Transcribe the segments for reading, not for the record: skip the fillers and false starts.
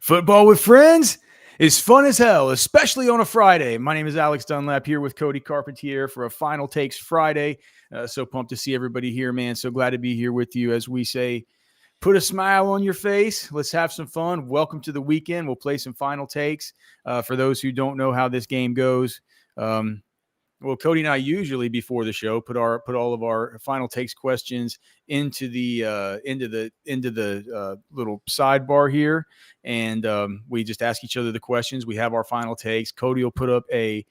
Football with friends is fun as hell, especially on a Friday. My name is Alex Dunlap here with Cody Carpentier for a Final Takes Friday. So pumped to see everybody here, man. So glad to be here with you. As we say, put a smile on your face. Let's have some fun. Welcome to the weekend. We'll play some Final Takes. For those who don't know how this game goes, well, Cody and I usually before the show put all of our Final Takes questions into the little sidebar here, and we just ask each other the questions. We have our Final Takes. Cody will put up a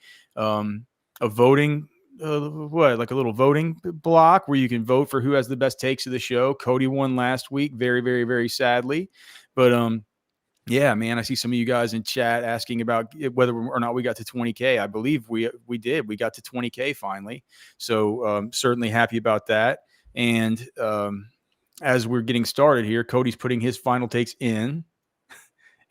voting like a little voting block where you can vote for who has the best takes of the show. Cody won last week, very, very, very sadly, but yeah, man, I see some of you guys in chat asking about whether or not we got to 20K. I believe we did. We got to 20K finally. So certainly happy about that. And as we're getting started here, Cody's putting his Final Takes in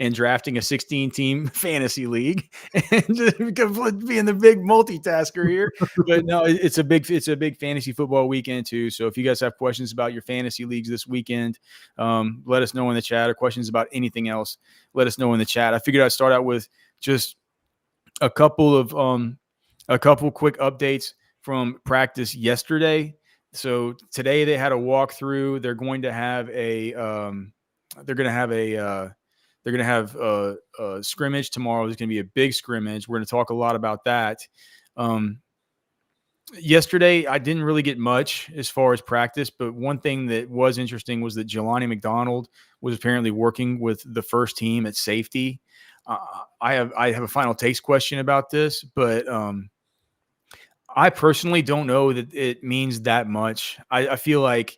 and drafting a 16-team fantasy league and just being the big multitasker here. But no, it's a big fantasy football weekend too. So if you guys have questions about your fantasy leagues this weekend, let us know in the chat, or questions about anything else, let us know in the chat. I figured I'd start out with just a couple quick updates from practice yesterday. So today they had a walkthrough. They're going to have a scrimmage tomorrow. There's going to be a big scrimmage. We're going to talk a lot about that. Yesterday, I didn't really get much as far as practice, but one thing that was interesting was that Jelani McDonald was apparently working with the first team at safety. I have a Final Takes question about this, but I personally don't know that it means that much. I feel like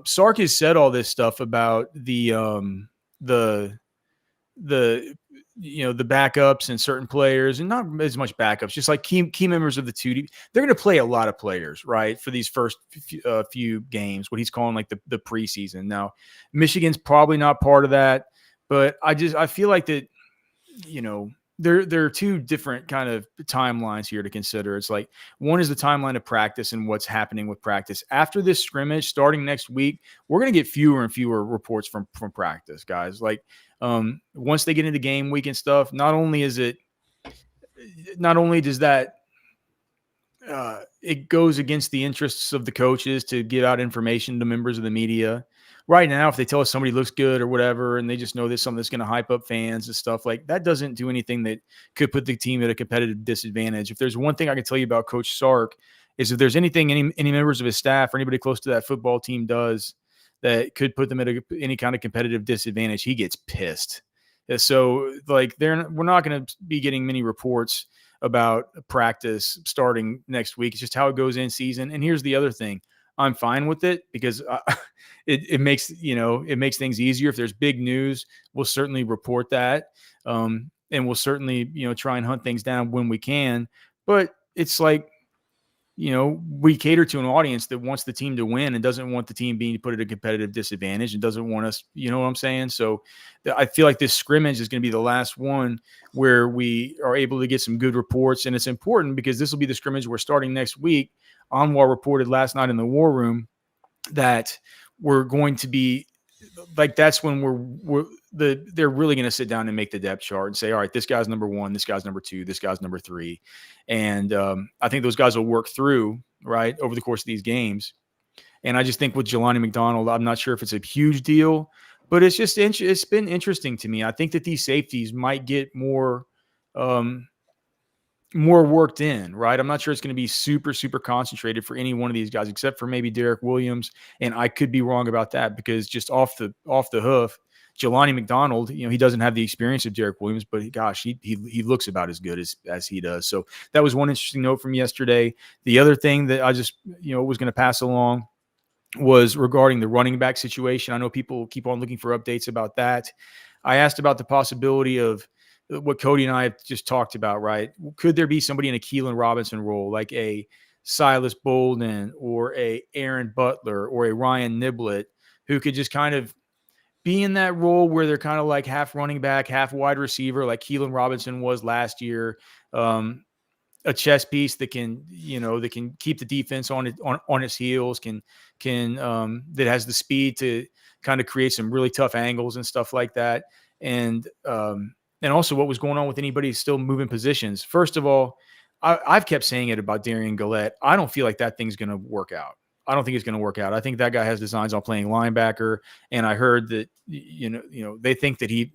Sark has said all this stuff about the backups and certain players, and not as much backups, just like key members of the two. They're going to play a lot of players, right, for these first few games, what he's calling like the preseason. Now, Michigan's probably not part of that, but I feel like that, there are two different kind of timelines here to consider. It's like, one is the timeline of practice and what's happening with practice. After this scrimmage, starting next week, we're going to get fewer and fewer reports from practice, guys. Like, once they get into game week and stuff, not only does that it goes against the interests of the coaches to give out information to members of the media. Right now, if they tell us somebody looks good or whatever, and they just know there's something that's going to hype up fans and stuff, like that doesn't do anything that could put the team at a competitive disadvantage. If there's one thing I can tell you about Coach Sark, is if there's anything any members of his staff or anybody close to that football team does that could put them at any kind of competitive disadvantage, he gets pissed. So like we're not going to be getting many reports about practice starting next week. It's just how it goes in season. And here's the other thing. I'm fine with it because it makes things easier. If there's big news, we'll certainly report that. And we'll certainly, try and hunt things down when we can. But it's like, we cater to an audience that wants the team to win and doesn't want the team being put at a competitive disadvantage and doesn't want us, you know what I'm saying? So I feel like this scrimmage is going to be the last one where we are able to get some good reports. And it's important because this will be the scrimmage we're starting next week. Anwar reported last night in the war room that we're going to be like, that's when they're really going to sit down and make the depth chart and say, all right, this guy's number one, this guy's number two, this guy's number three. And I think those guys will work through right over the course of these games. And I just think with Jelani McDonald, I'm not sure if it's a huge deal, but it's been interesting to me. I think that these safeties might get more worked in, right? I'm not sure it's going to be super, super concentrated for any one of these guys, except for maybe Derek Williams. And I could be wrong about that because just off the hoof, Jelani McDonald, he doesn't have the experience of Derek Williams, but gosh, he looks about as good as he does. So that was one interesting note from yesterday. The other thing that I just, was going to pass along was regarding the running back situation. I know people keep on looking for updates about that. I asked about the possibility of what Cody and I have just talked about, right? Could there be somebody in a Keelan Robinson role, like a Silas Bolden or a Aaron Butler or a Ryan Niblett, who could just kind of be in that role where they're kind of like half running back, half wide receiver, like Keelan Robinson was last year, a chess piece that can keep the defense on its heels, that has the speed to kind of create some really tough angles and stuff like that. and also what was going on with anybody still moving positions. First of all, I've kept saying it about Darian Gillette. I don't feel like that thing's going to work out. I don't think it's going to work out. I think that guy has designs on playing linebacker, and I heard that they think that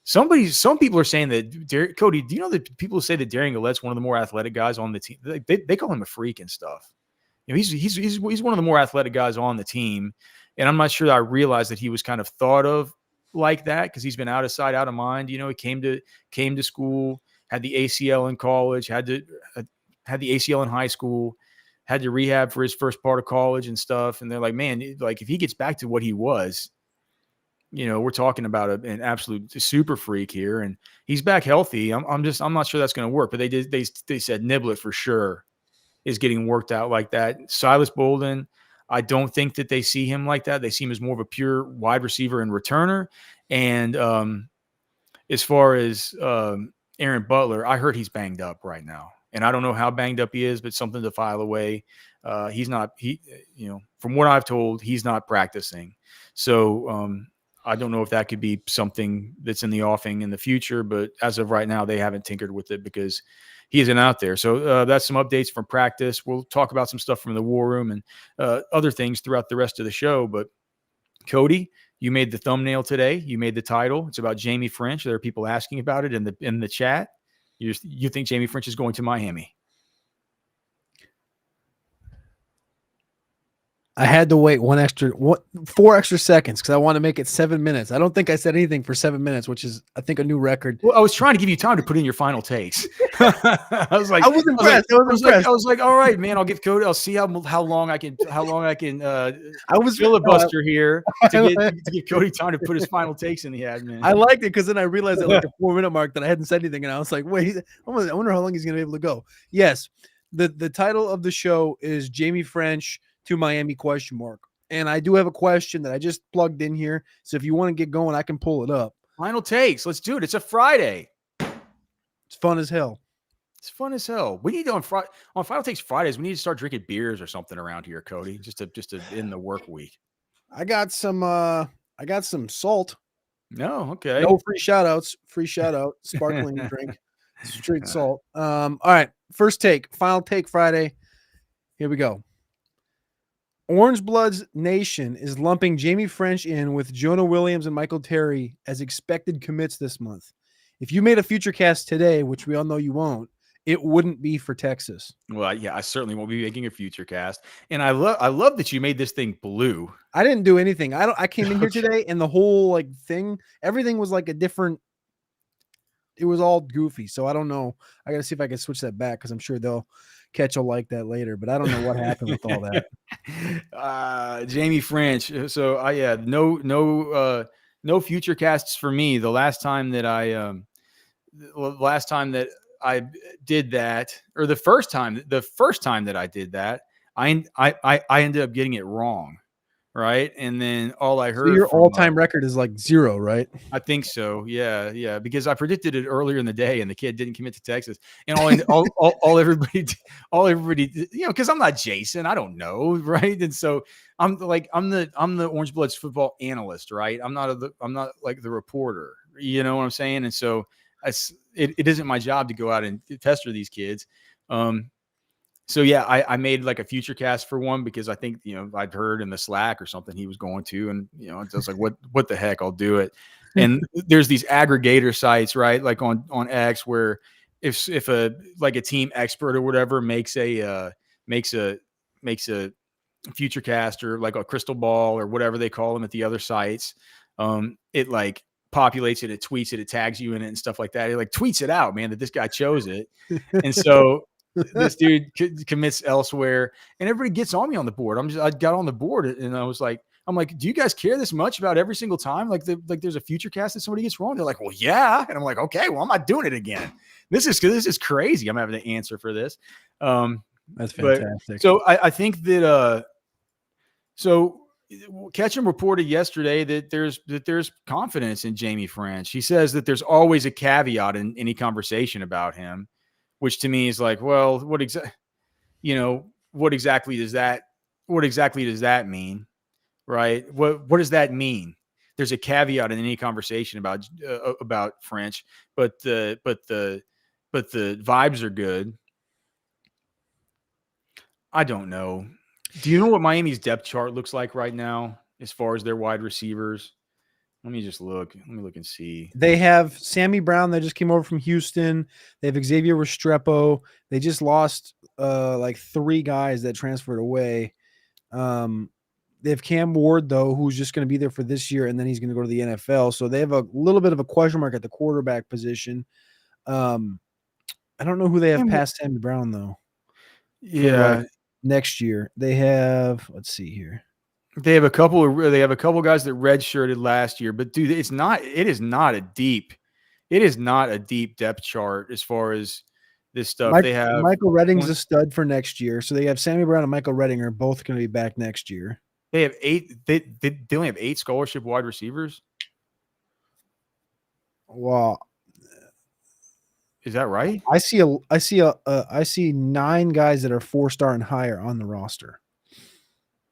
some people are saying that Cody. Do you know that people say that Darian Gillette's one of the more athletic guys on the team? They call him a freak and stuff. He's one of the more athletic guys on the team, and I'm not sure that I realized that he was kind of thought of like that because he's been out of sight, out of mind. He came to school, had the ACL in college, had the ACL in high school, had to rehab for his first part of college and stuff. And they're like, man, like if he gets back to what he was, we're talking about an absolute super freak here, and he's back healthy. I'm not sure that's going to work, but they said Niblett for sure is getting worked out like that. Silas Bolden, I don't think that they see him like that. They see him as more of a pure wide receiver and returner. And as far as Aaron Butler, I heard he's banged up right now. And I don't know how banged up he is, but something to file away. From what I've told, he's not practicing. So I don't know if that could be something that's in the offing in the future, but as of right now, they haven't tinkered with it because he isn't out there. So that's some updates from practice. We'll talk about some stuff from the war room and other things throughout the rest of the show. But Cody, you made the thumbnail today. You made the title. It's about Jaime Ffrench. There are people asking about it in the chat. You think Jaime Ffrench is going to Miami? I had to wait 4 extra seconds because I want to make it 7 minutes. I don't think I said anything for 7 minutes, which is, I think, a new record. Well, I was trying to give you time to put in your final takes. I was impressed. I was like, all right, man, I'll give Cody. I'll see how long I can filibuster here to give Cody time to put his final takes in the admin. I liked it because then I realized at like the 4 minute mark that I hadn't said anything, and I was like, wait, I wonder how long he's going to be able to go. Yes, the title of the show is Jaime Ffrench to Miami ? And I do have a question that I just plugged in here. So if you want to get going, I can pull it up. Final takes. Let's do it. It's a Friday. It's fun as hell. It's fun as hell. We need to on Final Takes Fridays. We need to start drinking beers or something around here, Cody, just to end the work week. I got some salt. No, okay. No free shout outs. Free shout out. Sparkling drink. Straight salt. All right. First take. Final Take Friday. Here we go. Orange Bloods Nation is lumping Jaime Ffrench in with Jonah Williams and Michael Terry as expected commits this month. If you made a future cast today, which we all know you won't, it wouldn't be for Texas. Well, yeah, I certainly won't be making a future cast. And I love that you made this thing blue. I didn't do anything. I came in here today and the whole thing, everything was like a different. It was all goofy. So I don't know. I got to see if I can switch that back because I'm sure they'll catch a like that later, but I don't know what happened with all that. Jaime Ffrench. So no future casts for me. The last time that I did that, or the first time that I did that, I ended up getting it wrong. Right. And then all I heard. So your all-time record is like 0, right? I think so. Yeah. Because I predicted it earlier in the day and the kid didn't commit to Texas. And all everybody, because I'm not Jason. I don't know. Right. And so I'm the Orange Bloods football analyst. Right. I'm not like the reporter. You know what I'm saying? And so it isn't my job to go out and pester these kids. So yeah, I made like a future cast for one because I think, I'd heard in the Slack or something he was going to, and I was like, what the heck, I'll do it. And there's these aggregator sites, right? Like on X where if a team expert or whatever makes a future cast or like a crystal ball or whatever they call them at the other sites, it like populates it, it tweets it, it tags you in it and stuff like that. It like tweets it out, man, that this guy chose it. And so this dude commits elsewhere and everybody gets on me on the board. I got on the board and I'm like, do you guys care this much about every single time? Like there's a future cast that somebody gets wrong. They're like, well, yeah. And I'm like, okay, well, I'm not doing it again. This is crazy. I'm having to answer for this. That's fantastic. But, so I think that, so Ketchum reported yesterday that there's confidence in Jaime Ffrench. He says that there's always a caveat in any conversation about him, which to me is like, well, what exactly does that mean? Right? What does that mean? there's a caveat in any conversation about Ffrench, but the vibes are good. I don't know. Do you know what Miami's depth chart looks like right now as far as their wide receivers? Let me just look. Let me look and see. They have Sammy Brown that just came over from Houston. They have Xavier Restrepo. They just lost like 3 guys that transferred away. They have Cam Ward, though, who's just going to be there for this year, and then he's going to go to the NFL. So they have a little bit of a question mark at the quarterback position. I don't know who they have past Sammy Brown, though. Yeah. Next year. They have, let's see here. They have a couple guys that redshirted last year, but dude, it is not a deep depth chart as far as this stuff. They have Michael Redding's a stud for next year. So they have Sammy Brown and Michael Redding are both going to be back next year. They have 8. They only have 8 scholarship wide receivers. Wow. Is that right? I see 9 guys that are 4-star and higher on the roster.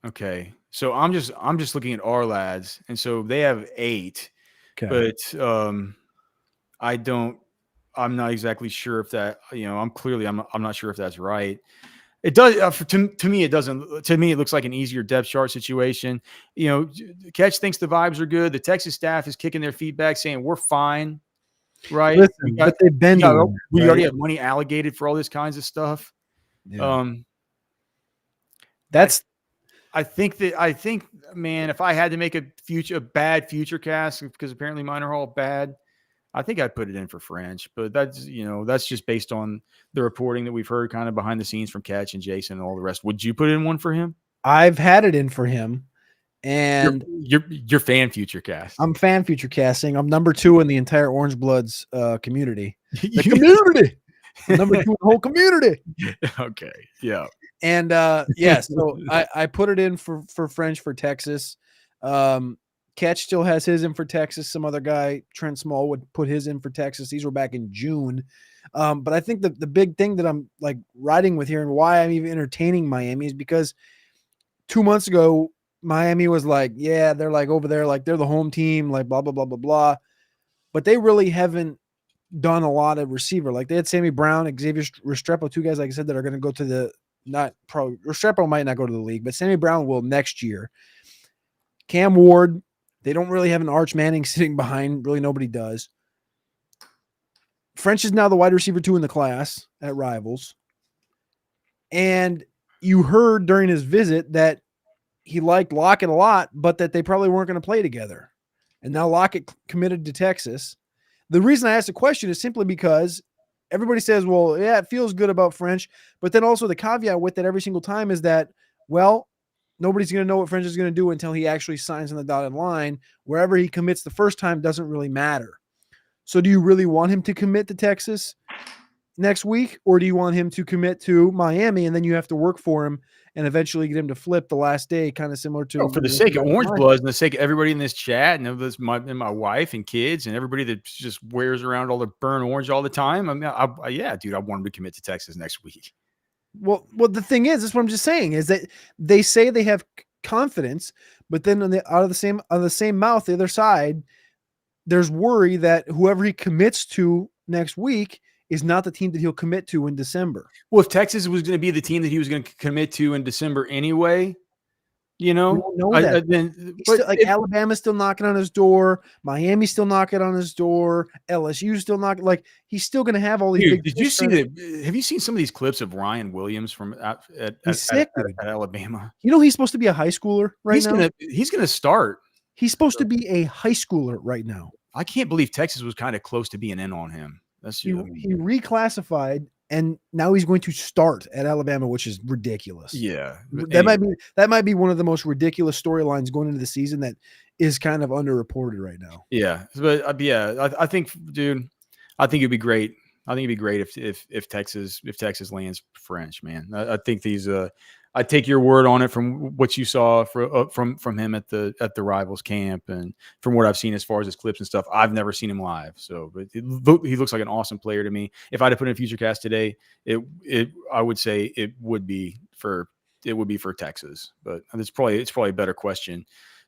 Okay. So I'm just looking at our lads, and so they have 8. Okay. But I'm not exactly sure if that, I'm not sure if that's right. It does to me. It doesn't. To me, it looks like an easier depth chart situation. Catch thinks the vibes are good. The Texas staff is kicking their feet back, saying we're fine, right? Listen, but they've been. We already have money allocated for all this kinds of stuff. Yeah. I think, man, if I had to make a bad future cast, because apparently mine are all bad, I think I'd put it in for Ffrench, but that's just based on the reporting that we've heard kind of behind the scenes from Catch and Jason and all the rest. Would you put in one for him? I've had it in for him, and you're fan future cast. I'm fan future casting. I'm number 2 in the entire Orange Bloods community. The community. Number 2 in the whole community. Okay. Yeah. And so I put it in for Ffrench for Texas. Catch still has his in for Texas. Some other guy, Trent Small, would put his in for Texas. These were back in June. But I think the big thing that I'm like riding with here and why I'm even entertaining Miami is because 2 months ago, Miami was like, yeah, they're like over there, like they're the home team, like blah, blah, blah, blah, blah. But they really haven't done a lot of receiver. Like they had Sammy Brown, Xavier Restrepo, 2 guys, like I said, that are going to go to the Restrepo might not go to the league, but Sammy Brown will next year. Cam Ward, they don't really have an Arch Manning sitting behind. Really, nobody does. Ffrench is now the wide receiver 2 in the class at Rivals. And you heard during his visit that he liked Lockett a lot, but that they probably weren't going to play together. And now Lockett committed to Texas. The reason I asked the question is simply because everybody says, well, yeah, it feels good about Ffrench. But then also the caveat with it every single time is that, well, nobody's going to know what Ffrench is going to do until he actually signs on the dotted line. Wherever he commits the first time doesn't really matter. So do you really want him to commit to Texas next week, or do you want him to commit to Miami and then you have to work for him and eventually get him to flip the last day, kind of similar to for the sake of Orange Bloods and the sake of everybody in this chat and of this, my wife and kids and everybody that just wears around all the burnt orange all the time. I mean, yeah, dude, I want him to commit to Texas next week. Well, the thing is, that's what I'm just saying, is that they say they have confidence, but then out of the same mouth, the other side, there's worry that whoever he commits to next week is not the team that he'll commit to in December. Well, if Texas was going to be the team that he was going to commit to in December anyway, we don't know that. Alabama's still knocking on his door. Miami's still knocking on his door. LSU's still knocking. Like, he's still going to have all these. Dude, did you see that? Have you seen some of these clips of Ryan Williams from at Alabama? He's supposed to be a high schooler now. He's going to start. He's supposed to be a high schooler right now. I can't believe Texas was kind of close to being in on him. He reclassified, and now he's going to start at Alabama, which is ridiculous. Yeah, that might be one of the most ridiculous storylines going into the season that is kind of underreported right now. Yeah, but I think, dude, I think it'd be great. I think it'd be great if Texas lands Ffrench, man. I think these. I take your word on it from what you saw from him at the Rivals camp and from what I've seen as far as his clips and stuff. I've never seen him live, so but he looks like an awesome player to me. If I had to put in a future cast today, I would say it would be for Texas, but it's probably a better question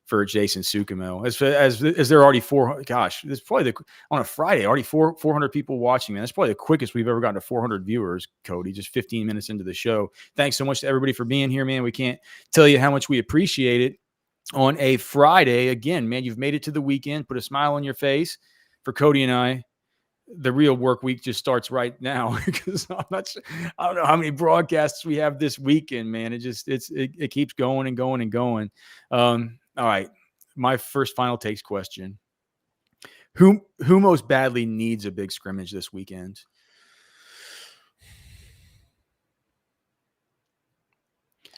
for Jason Sukumo. As there are already 400. Gosh, it's probably on a Friday already 400 people watching. Man, that's probably the quickest we've ever gotten to 400 viewers. Cody, just 15 minutes into the show. Thanks so much to everybody for being here, man. We can't tell you how much we appreciate it on a Friday. Again, man, you've made it to the weekend. Put a smile on your face. For Cody and I, the real work week just starts right now because I don't know how many broadcasts we have this weekend, man. It keeps going and going and going. All right. My first final takes question. Who most badly needs a big scrimmage this weekend?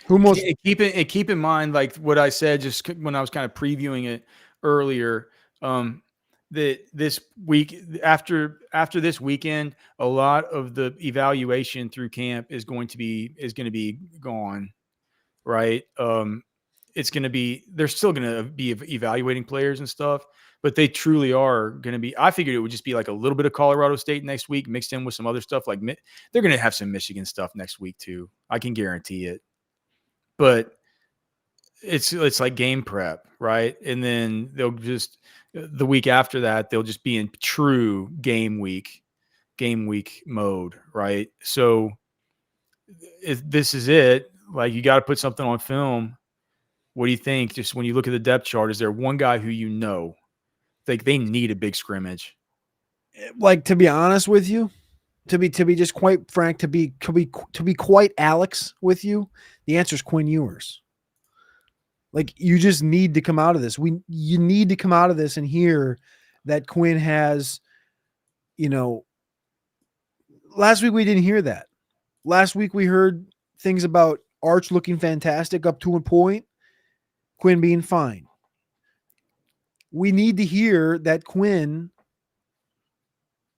Keep in mind, like what I said just when I was kind of previewing it earlier, that this week after this weekend, a lot of the evaluation through camp is going to be gone, right? It's going to be, they're still going to be evaluating players and stuff, but they truly are going to be, I figured it would just be like a little bit of Colorado State next week mixed in with some other stuff. Like they're going to have some Michigan stuff next week too. I can guarantee it, but it's like game prep, right? And then they'll just, the week after that, they'll just be in true game week mode, right? So if this is it, like you got to put something on film. What do you think? Just when you look at the depth chart, is there one guy who like they need a big scrimmage? Like, to be honest with you, to be just quite frank, to be quite Alex with you, the answer is Quinn Ewers. Like, you just need to come out of this. You need to come out of this and hear that Quinn has, last week we didn't hear that. Last week we heard things about Arch looking fantastic up to a point, Quinn being fine. We need to hear that Quinn,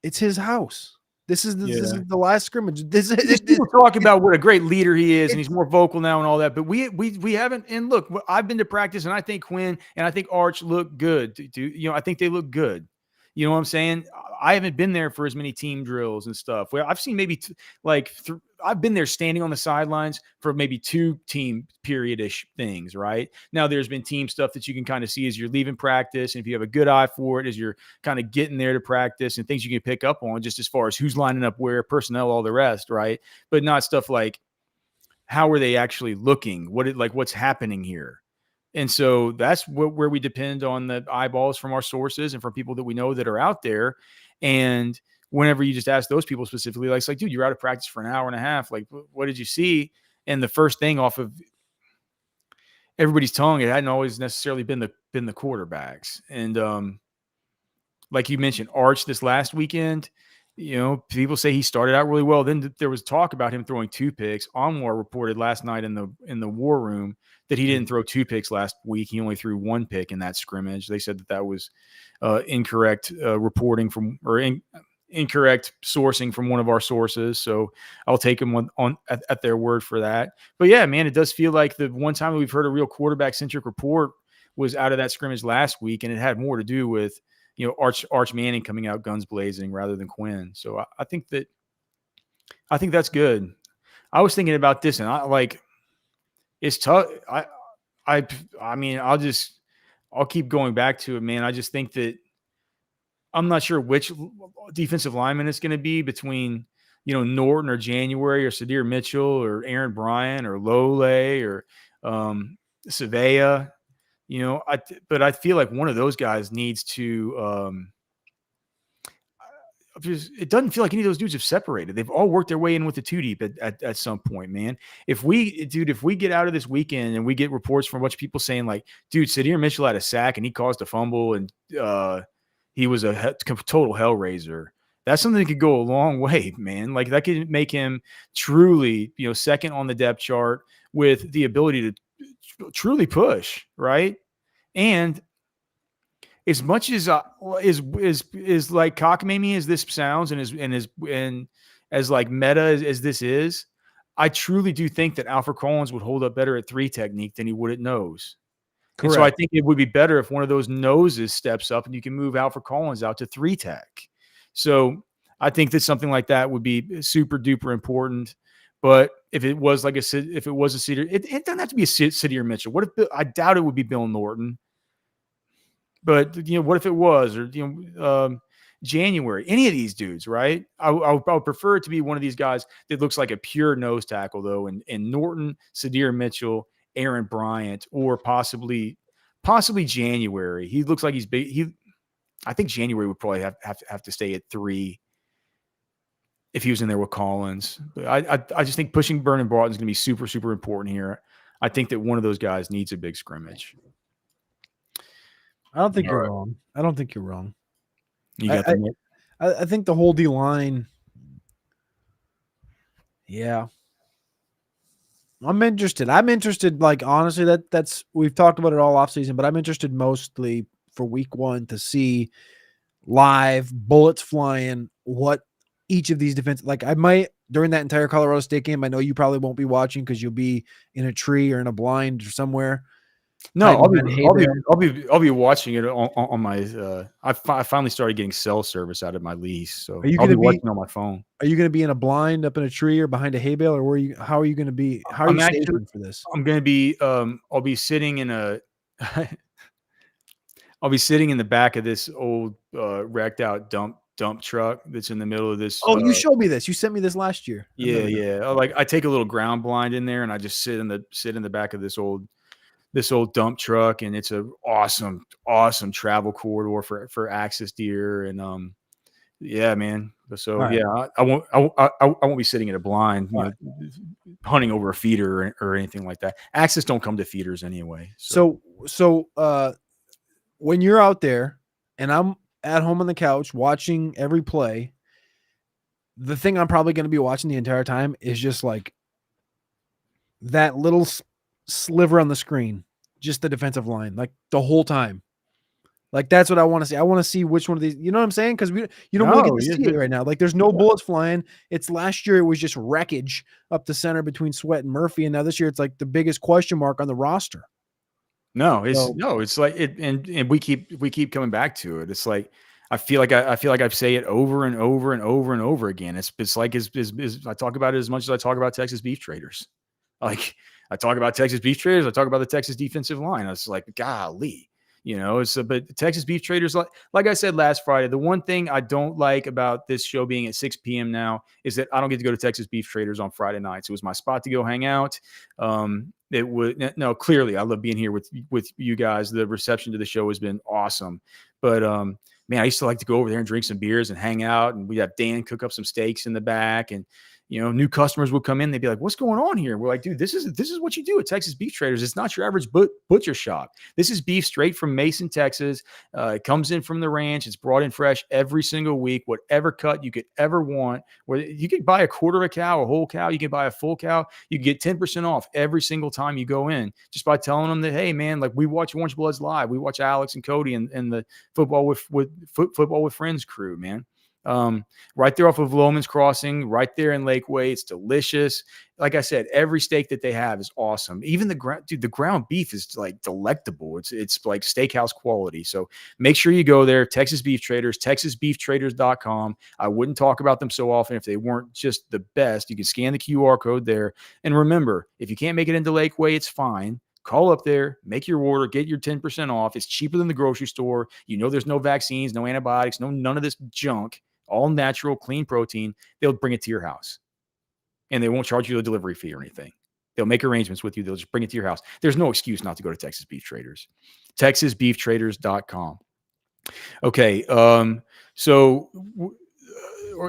it's his house. This is the last scrimmage. People talk about what a great leader he is, and he's more vocal now and all that. But we haven't. And look, I've been to practice, and I think Quinn and I think Arch look good. I think they look good. You know what I'm saying? I haven't been there for as many team drills and stuff. Well, I've seen maybe I've been there standing on the sidelines for maybe 2 team period-ish things, right? Now there's been team stuff that you can kind of see as you're leaving practice. And if you have a good eye for it, as you're kind of getting there to practice and things you can pick up on just as far as who's lining up where, personnel, all the rest, right? But not stuff like how are they actually looking? What's happening here? And so that's where we depend on the eyeballs from our sources and from people that we know that are out there. And whenever you just ask those people specifically, like, dude, you're out of practice for an hour and a half. Like, what did you see? And the first thing off of everybody's tongue, it hadn't always necessarily been the quarterbacks. And like you mentioned, Arch this last weekend, people say he started out really well. Then there was talk about him throwing 2 picks. Anwar reported last night in the war room that he didn't throw 2 picks last week. He only threw 1 pick in that scrimmage. They said that was incorrect reporting incorrect sourcing from one of our sources. So I'll take them at their word for that. But yeah, man, it does feel like the one time we've heard a real quarterback centric report was out of that scrimmage last week. And it had more to do with, Arch Manning coming out guns blazing rather than Quinn. So I think that's good. I was thinking about this, and it's tough. I mean, I'll keep going back to it, man. I just think that I'm not sure which defensive lineman it's going to be between, Norton or January or Sadir Mitchell or Aaron Bryant or Lole or Savea. But I feel like one of those guys needs to it doesn't feel like any of those dudes have separated. They've all worked their way in with the 2 deep at some point, man. If we get out of this weekend and we get reports from a bunch of people saying like, dude, Sadir Mitchell had a sack and he caused a fumble and he was a total hellraiser, that's something that could go a long way, man. Like that could make him truly, second on the depth chart with the ability to truly push, right? And as much as is like cockamamie as this sounds, and as like meta as this is, I truly do think that Alfred Collins would hold up better at 3 technique than he would at nose. Correct. And so I think it would be better if one of those noses steps up and you can move Alfred Collins out to 3 tech. So I think that something like that would be super duper important. But if it was a Cedar, it doesn't have to be a Sadir Mitchell. What if I doubt it would be Bill Norton. But what if it was, or January? Any of these dudes, right? I would prefer it to be one of these guys that looks like a pure nose tackle, though, and Norton, Sadir Mitchell, Aaron Bryant, or possibly January. He looks like he's big. I think January would probably have to stay at 3 if he was in there with Collins. But I just think pushing Vernon Broughton is going to be super, super important here. I think that one of those guys needs a big scrimmage. I don't think you're wrong. I don't think you're wrong. You got I think the whole D line. Yeah. I'm interested. Like, honestly, that's we've talked about it all offseason, but I'm interested mostly for week 1 to see live bullets flying what each of these defense, like, I might during that entire Colorado State game. I know you probably won't be watching because you'll be in a tree or in a blind or somewhere. No, I'll be watching it on my. I finally started getting cell service out of my lease, so I'll be watching on my phone. Are you going to be in a blind up in a tree or behind a hay bale, or how are you going to be? How are you staging for this? I'm going to be. I'll be sitting in a. I'll be sitting in the back of this old wrecked out dump truck that's in the middle of this. Oh, you showed me this. You sent me this last year. Yeah. Like, I take a little ground blind in there, and I just sit in the back of this old dump truck, and it's a awesome travel corridor for access deer. And yeah, man. So right. Yeah, I won't be sitting in a blind, hunting over a feeder or anything like that. Access don't come to feeders anyway. So when you're out there and I'm at home on the couch watching every play, the thing I'm probably going to be watching the entire time is just like that little sliver on the screen, just the defensive line, like the whole time. Like, that's what I want to see. I want to see which one of these, you know what I'm saying? Because you don't really get to see it right now. Like, there's no bullets flying. It's last year it was just wreckage up the center between Sweat and Murphy, and now this year it's like the biggest question mark on the roster. It's like it, and we keep coming back to it. It's like I feel like I say it over and over and over and over again. It's like I talk about it as much as I talk about Texas beef traders. Like, I talk about Texas beef traders, I talk about the Texas defensive line. I was like, golly, but the Texas beef traders, like I said last Friday, the one thing I don't like about this show being at 6 p.m. now is that I don't get to go to Texas beef traders on Friday nights. It was my spot to go hang out. Clearly I love being here with you guys. The reception to the show has been awesome, but man, I used to like to go over there and drink some beers and hang out, and we'd have Dan cook up some steaks in the back, and new customers would come in. They'd be like, "What's going on here?" We're like, "Dude, this is what you do at Texas Beef Traders. It's not your average butcher shop. This is beef straight from Mason, Texas. It comes in from the ranch. It's brought in fresh every single week. Whatever cut you could ever want. Where you could buy a quarter of a cow, a whole cow. You can buy a full cow. You can get 10% off every single time you go in, just by telling them that, hey, man, like, we watch Orange Bloods live. We watch Alex and Cody and the football with friends crew, man." Right there off of Loman's Crossing, right there in Lakeway. It's delicious. Like I said, every steak that they have is awesome. Even the ground beef is like delectable. It's like steakhouse quality. So make sure you go there. Texas Beef Traders, TexasBeefTraders.com. I wouldn't talk about them so often if they weren't just the best. You can scan the QR code there. And remember, if you can't make it into Lakeway, it's fine. Call up there, make your order, get your 10% off. It's cheaper than the grocery store. There's no vaccines, no antibiotics, none of this junk. All natural, clean protein. They'll bring it to your house, and they won't charge you a delivery fee or anything. They'll make arrangements with you. They'll just bring it to your house. There's no excuse not to go to Texas Beef Traders. TexasBeefTraders.com. Okay. So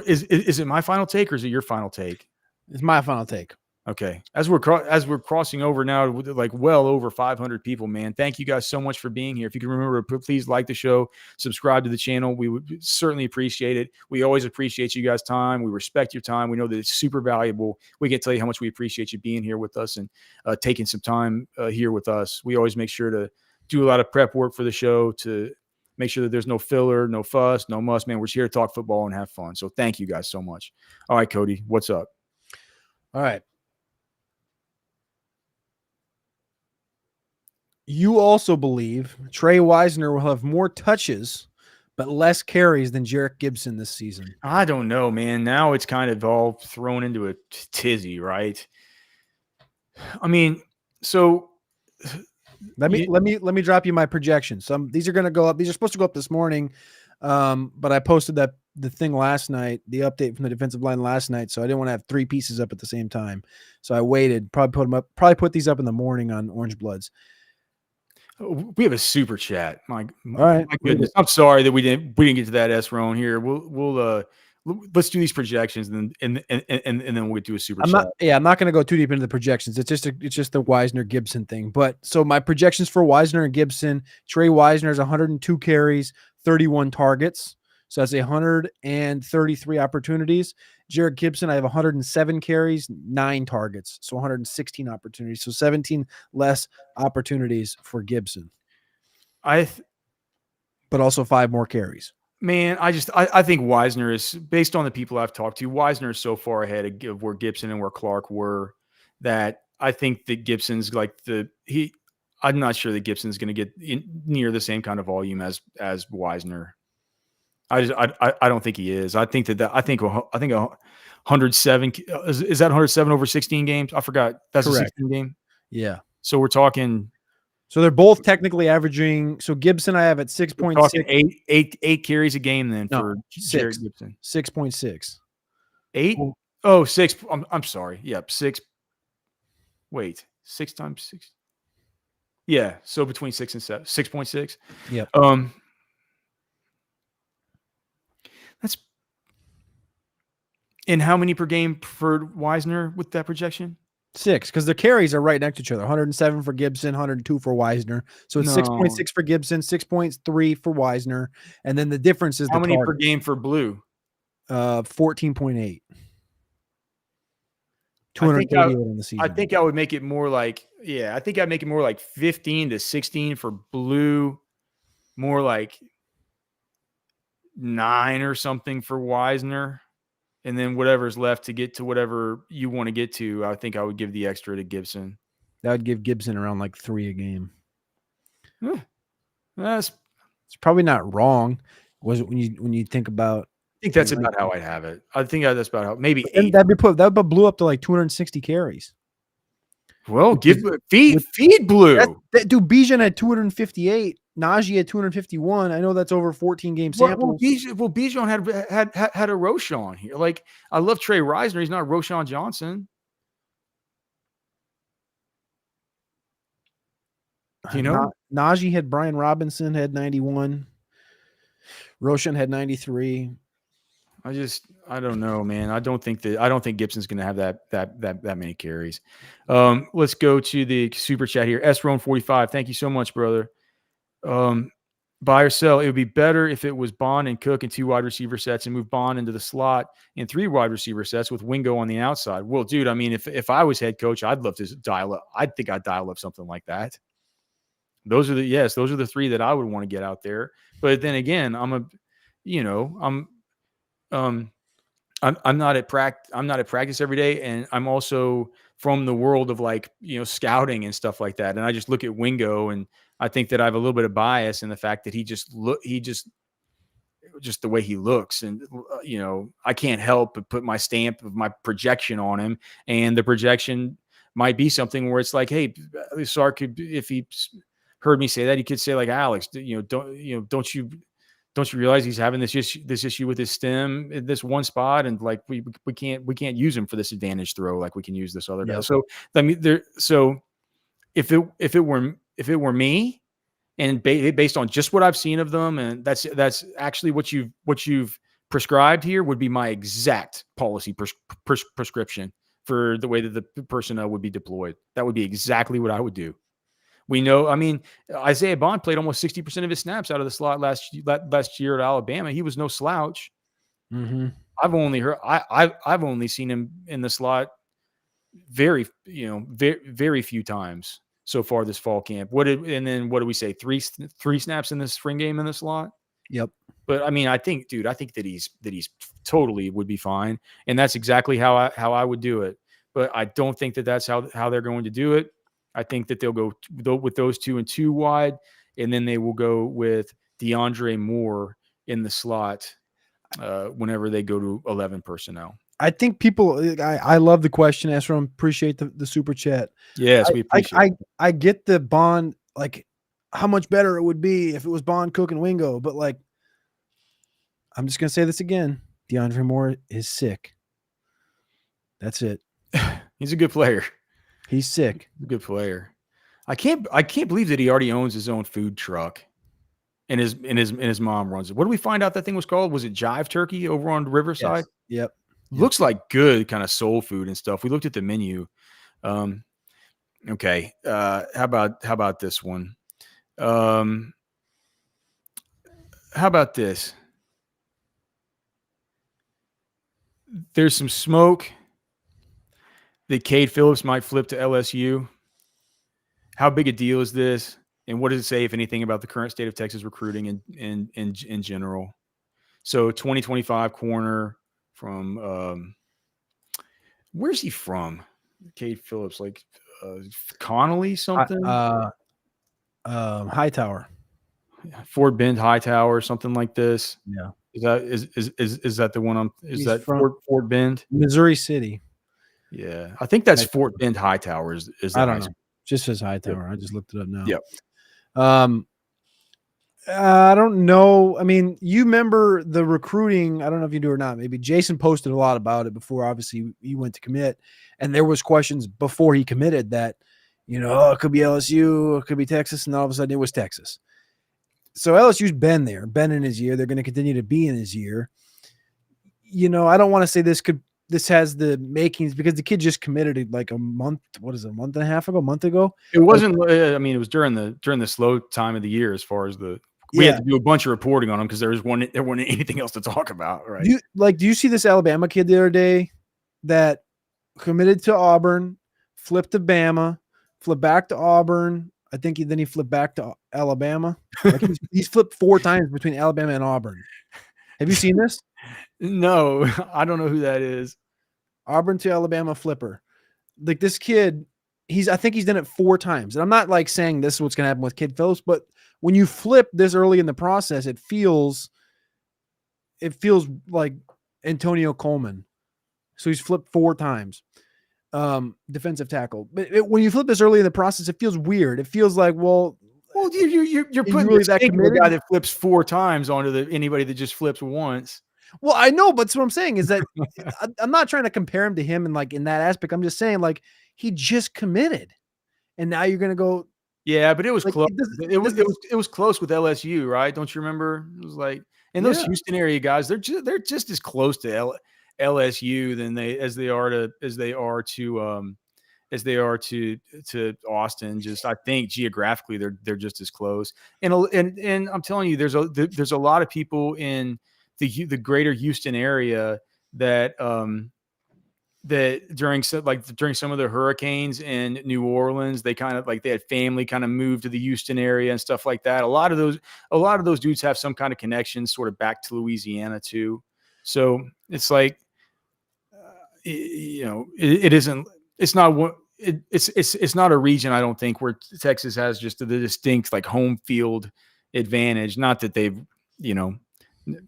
is it my final take, or is it your final take? It's my final take. Okay. As we're crossing over now, like well over 500 people, man. Thank you guys so much for being here. If you can remember, please like the show, subscribe to the channel. We would certainly appreciate it. We always appreciate you guys' time. We respect your time. We know that it's super valuable. We can't tell you how much we appreciate you being here with us and taking some time here with us. We always make sure to do a lot of prep work for the show to make sure that there's no filler, no fuss, no muss, man. We're just here to talk football and have fun. So thank you guys so much. All right, Cody, what's up? All right. You also believe Trey Wisner will have more touches but less carries than Jarek Gibson this season. I don't know, man. Now it's kind of all thrown into a tizzy, right? I mean, so Let me drop you my projections. These are going to go up. These are supposed to go up this morning, but I posted the thing last night, the update from the defensive line last night, so I didn't want to have 3 pieces up at the same time. So I waited. Probably put these up in the morning on Orange Bloods. We have a super chat. My goodness. I'm sorry that we didn't get to that S-Ron here. Let's do these projections and then we'll do a super chat. I'm not going to go too deep into the projections. It's just the Wisner Gibson thing. But so my projections for Wisner and Gibson, Trey Wisner's 102 carries, 31 targets. So that's 133 opportunities. Jared Gibson, I have 107 carries, 9 targets. So 116 opportunities. So 17 less opportunities for Gibson. But also 5 more carries. Man, I think Wisner is, based on the people I've talked to, Wisner is so far ahead of where Gibson and where Clark were that I think that Gibson's like I'm not sure that Gibson's going to get near the same kind of volume as Wisner. I don't think he is. I think 107 is that 107 over 16 games? I forgot. That's correct. A 16 game. Yeah. So we're talking. So they're both technically averaging. So Gibson, I have at 6.6. Eight carries a game then for Jared Gibson. 6.6. 8? Oh, 6. I'm sorry. Yep, 6. Wait, 6 times 6. Yeah, so between 6 and 7, 6.6. Yep. That's. And how many per game for Wisner with that projection? 6, because the carries are right next to each other. 107 for Gibson, 102 for Wisner. So it's 6.6 for Gibson, 6.3 for Wisner, and then the difference is how many per game for Blue? 14.8. 288 in the season. I think I would make it more like, I think I'd make it more like 15 to 16 for Blue, more like 9 or something for Wisner. And then whatever's left to get to whatever you want to get to, I think I would give the extra to Gibson. That would give Gibson around like 3 a game. It's probably not wrong. Was it when you think about? I think that's about how I'd have it. I think that's about how maybe 8. That would Blue up to like 260 carries. Well, feed Blue. Dude, Bijan had 258. Najee had 251. I know that's over 14 game samples. Bijan had a Roschon here. Like, I love Trey Reisner. He's not Roschon Johnson. You know, Najee had Brian Robinson had 91. Roschon had 93. I don't know, man. I don't think Gibson's going to have that many carries. Let's go to the super chat here. SRone45. Thank you so much, brother. Buy or sell. It would be better if it was Bond and Cook and 2 wide receiver sets and move Bond into the slot and 3 wide receiver sets with Wingo on the outside. Well, dude, I mean, if I was head coach, I'd love to dial up. I think I'd dial up something like that. Those are the 3 that I would want to get out there. But then again, I'm not at practice every day, and I'm also from the world of scouting and stuff like that. And I just look at Wingo, and I think that I have a little bit of bias in the fact that he just the way he looks, and I can't help but put my stamp of my projection on him, and the projection might be something where it's like, hey, Sark could, if he heard me say that, he could say like, Alex, don't you realize he's having this issue with his stem at this one spot, and like we can't use him for this advantage throw like we can use this other guy. So I mean, if it were me, and based on just what I've seen of them, and that's actually what you've prescribed here, would be my exact policy prescription for the way that the personnel would be deployed. That would be exactly what I would do. We know, I mean, Isaiah Bond played almost 60% of his snaps out of the slot last year at Alabama. He was no slouch. Mm-hmm. I've only seen him in the slot very few times so far this fall camp. What do we say? Three snaps in the spring game in the slot? Yep. But I mean, I think that he's totally would be fine, and that's exactly how I would do it. But I don't think that that's how they're going to do it. I think that they'll go with those 2 and 2 wide, and then they will go with DeAndre Moore in the slot whenever they go to 11 personnel. I think I love the question, Esrom. Appreciate the super chat. Yes, we appreciate it. I get the Bond like how much better it would be if it was Bond, Cook, and Wingo. But like, I'm just gonna say this again: DeAndre Moore is sick. That's it. He's a good player. He's sick. He's a good player. I can't believe that he already owns his own food truck, and his mom runs it. What did we find out that thing was called? Was it Jive Turkey over on Riverside? Yes. Yep. Looks like good kind of soul food and stuff. We looked at the menu. Okay. How about this one? How about this? There's some smoke that Kade Phillips might flip to LSU. How big a deal is this? And what does it say, if anything, about the current state of Texas recruiting in general? So 2025 corner from where's he from? Kade Phillips, like Connolly something? Hightower. Fort Bend Hightower, something like this. Yeah. Is that the one He's that from Fort Bend? Missouri City. Yeah. I think that's Fort Bend Hightower is I don't know. Just says Hightower. I just looked it up now. Yep. I don't know. I mean, you remember the recruiting. I don't know if you do or not. Maybe Jason posted a lot about it before, obviously, he went to commit. And there was questions before he committed that, it could be LSU, it could be Texas, and all of a sudden it was Texas. So LSU's been in his year. They're going to continue to be in his year. I don't want to say this has the makings, because the kid just committed like a month and a half ago. It wasn't, I mean, it was during the slow time of the year, as far as we had to do a bunch of reporting on them because there wasn't anything else to talk about, right? Do you see this Alabama kid the other day that committed to Auburn, flipped to Bama, flipped back to Auburn? I think he flipped back to Alabama. Like he's flipped 4 times between Alabama and Auburn. Have you seen this? No, I don't know who that is. Auburn to Alabama flipper. Like this kid, I think he's done it 4 times. And I'm not like saying this is what's going to happen with Kade Phillips, but when you flip this early in the process, it feels like Antonio Coleman. So he's flipped 4 times. Defensive tackle. But when you flip this early in the process, it feels weird. It feels like, well, you're putting really that committed guy that flips 4 times onto anybody that just flips once. Well, I know, but what I'm saying is that I'm not trying to compare him to him in that aspect. I'm just saying, like, he just committed, and now you're gonna go. Yeah, but it was close. It was close with LSU, right? Don't you remember? It was like, and those Houston area guys, they're just as close to LSU as they are to Austin. Just, I think geographically they're just as close. And I'm telling you, there's a lot of people in the greater Houston area that during some of the hurricanes in New Orleans, they kind of they had family kind of move to the Houston area and stuff like that. A lot of those dudes have some kind of connection sort of back to Louisiana too. So it's like, it's not a region, I don't think, where Texas has just the distinct home field advantage. Not that they've,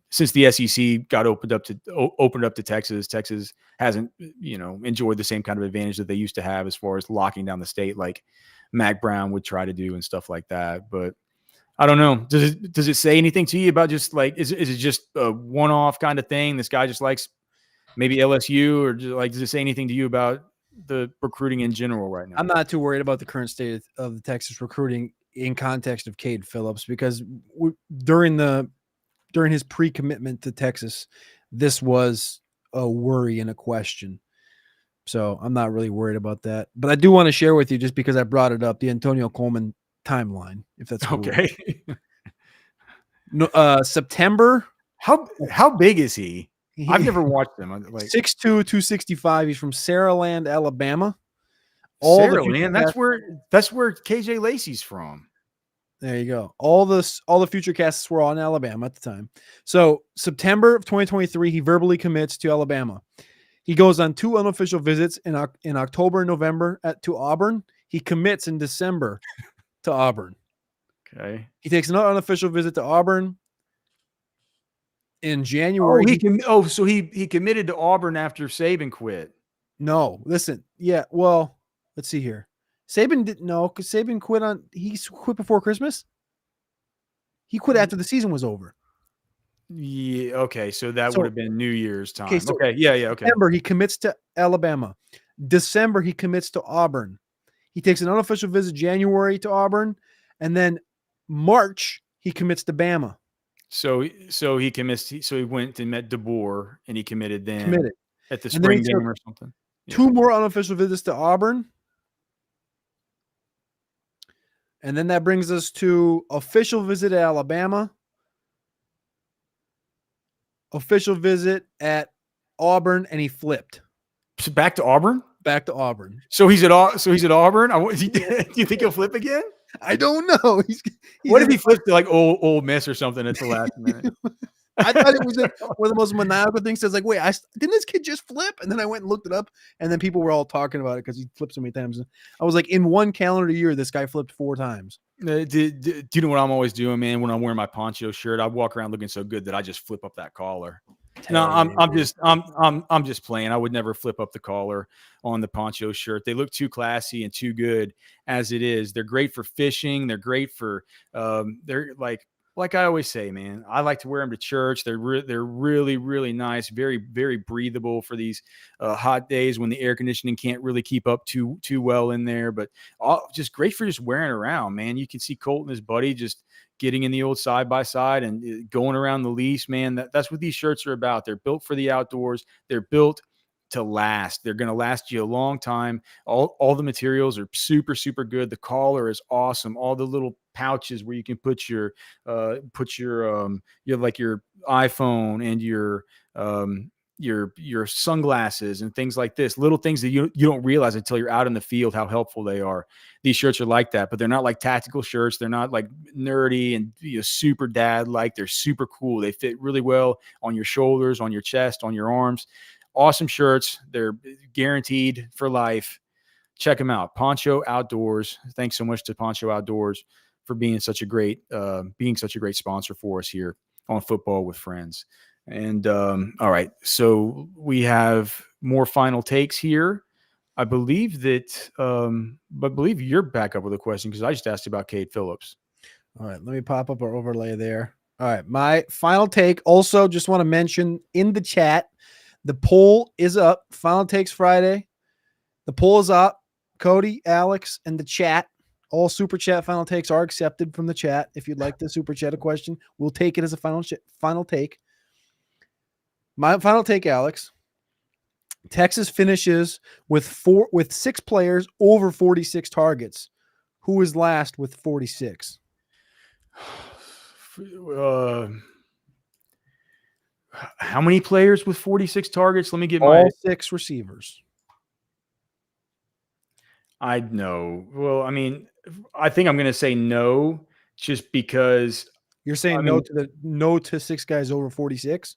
since the SEC got opened up to Texas hasn't, enjoyed the same kind of advantage that they used to have as far as locking down the state, like Mac Brown would try to do and stuff like that. But I don't know. Does it say anything to you about just is it just a one-off kind of thing? This guy just likes maybe LSU, or does it say anything to you about the recruiting in general right now? I'm not too worried about the current state of the Texas recruiting in context of Kade Phillips, because during his pre-commitment to Texas, this was a worry and a question. So I'm not really worried about that. But I do want to share with you, just because I brought it up, the Antonio Coleman timeline, if that's cool. Okay. No, September. How big is he? I've never watched him. 6'2", 265. He's from Saraland, Alabama. Saraland. That's where KJ Lacey's from. There you go. All the future casts were on Alabama at the time. So September of 2023, he verbally commits to Alabama. He goes on 2 unofficial visits in October and November to Auburn. He commits in December to Auburn. Okay. He takes another unofficial visit to Auburn in January. So he committed to Auburn after Saban quit. No, listen. Yeah, well, let's see here. Saban didn't know because Saban he quit before Christmas. He quit after the season was over. Yeah. Okay. So that So would have been New Year's time. okay, so Okay. Yeah. Yeah. Okay. September he commits to Alabama. December he commits to Auburn. He takes an unofficial visit January to Auburn, and then March he commits to Bama. So he commits. So he went and met DeBoer, and he committed then Committed. at the And then he spring took game or something. Yeah. 2 more unofficial visits to Auburn. And then that brings us to official visit at Alabama, official visit at Auburn, and he flipped So back to Auburn. back to Auburn. So he's at Auburn. Do you think he'll flip again? I don't know. What if he flipped to like Ole Miss or something at the last minute? I thought it was one of the most maniacal things. I was like, wait, didn't this kid just flip? And then I went and looked it up, and then people were all talking about it because he flipped so many times. I was like, in one calendar year, this guy flipped 4 times. Do you know what I'm always doing, man? When I'm wearing my poncho shirt, I walk around looking so good that I just flip up that collar. No, I'm just playing. I would never flip up the collar on the poncho shirt. They look too classy and too good as it is. They're great for fishing. They're great for they're like I always say, man, I like to wear them to church. They're really, really nice, very, very breathable for these hot days when the air conditioning can't really keep up too well in there. But just great for just wearing around, man. You can see Colt and his buddy just getting in the old side by side and going around the lease, man. That's what these shirts are about. They're built for the outdoors. They're built to last. They're going to last you a long time. All the materials are super, super good. The collar is awesome. All the little pouches where you can put your you have like your iPhone and your sunglasses and things like this, little things that you don't realize until you're out in the field how helpful they are. These shirts are like that, but they're not like tactical shirts. They're not like nerdy and super dad like. They're super cool. They fit really well on your shoulders, on your chest, on your arms. Awesome shirts. They're guaranteed for life. Check them out. Poncho Outdoors. Thanks so much to Poncho Outdoors for being such a great sponsor for us here on Football with Friends. And all right, so we have more final takes here. I believe that, but believe you're back up with a question because I just asked you about Kade Phillips. All right, let me pop up our overlay there. All right, my final take. Also, just want to mention in the chat, the poll is up. Final takes Friday. The poll is up. Cody, Alex, and the chat. All super chat final takes are accepted from the chat. If you'd like to super chat a question, we'll take it as a final take. My final take, Alex. Texas finishes with 6 players over 46 targets. Who is last with 46? How many players with 46 targets? Let me get all 6 receivers. I know. Well, I mean, I think I'm going to say no, just because you're saying no to 6 guys over 46.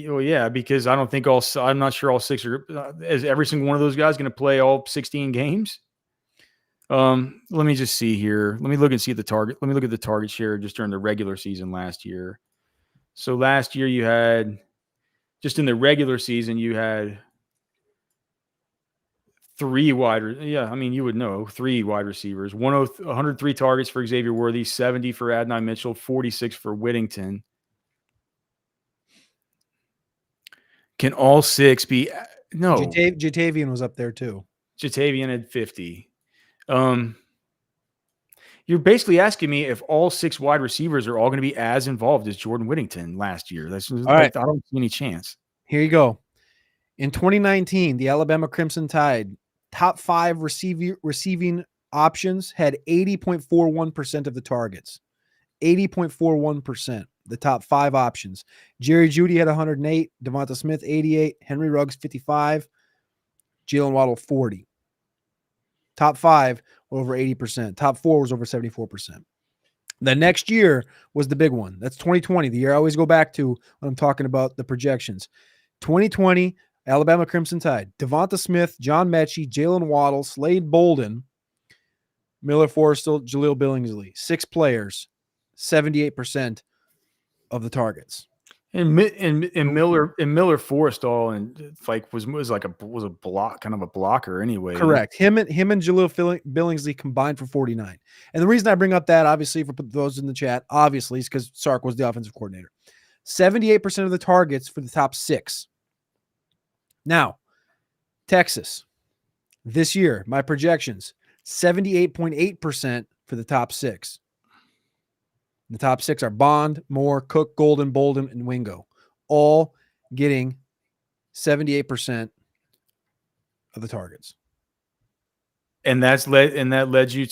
Well, yeah, because I don't think I'm not sure all 6 are. Is every single one of those guys going to play all 16 games? Let me just see here. Let me look and see the target. Let me look at the target share just during the regular season last year. So last year you had, just in the regular season, you had 3 wide. Yeah, I mean, you would know 3 wide receivers. 103 targets for Xavier Worthy, 70 for Adonai Mitchell, 46 for Whittington. Can all 6 be? No. Jatavian was up there too. Jatavian had 50. You're basically asking me if all 6 wide receivers are all going to be as involved as Jordan Whittington last year. That's all right. I don't see any chance. Here you go. In 2019, the Alabama Crimson Tide top 5 receiving options had 80.41% of the targets. 80.41%. The top 5 options. Jerry Jeudy had 108, Devonta Smith 88, Henry Ruggs 55, Jalen Waddle 40. Top 5 were over 80%. Top 4 was over 74%. The next year was the big one. That's 2020, the year I always go back to when I'm talking about the projections. 2020, Alabama Crimson Tide. Devonta Smith, John Mechie, Jalen Waddle, Slade Bolden, Miller Forrestal, Jaleel Billingsley. 6 players, 78% of the targets. And Miller Forrestall and like was a block, kind of a blocker anyway. Correct. Him and Jaleel Billingsley combined for 49. And the reason I bring up that, obviously, for those in the chat, obviously, is because Sark was the offensive coordinator. 78% of the targets for the top 6. Now, Texas, this year, my projections, 78.8% for the top 6. The top 6 are Bond, Moore, Cook, Golden, Bolden, and Wingo, all getting 78% of the targets. And that led you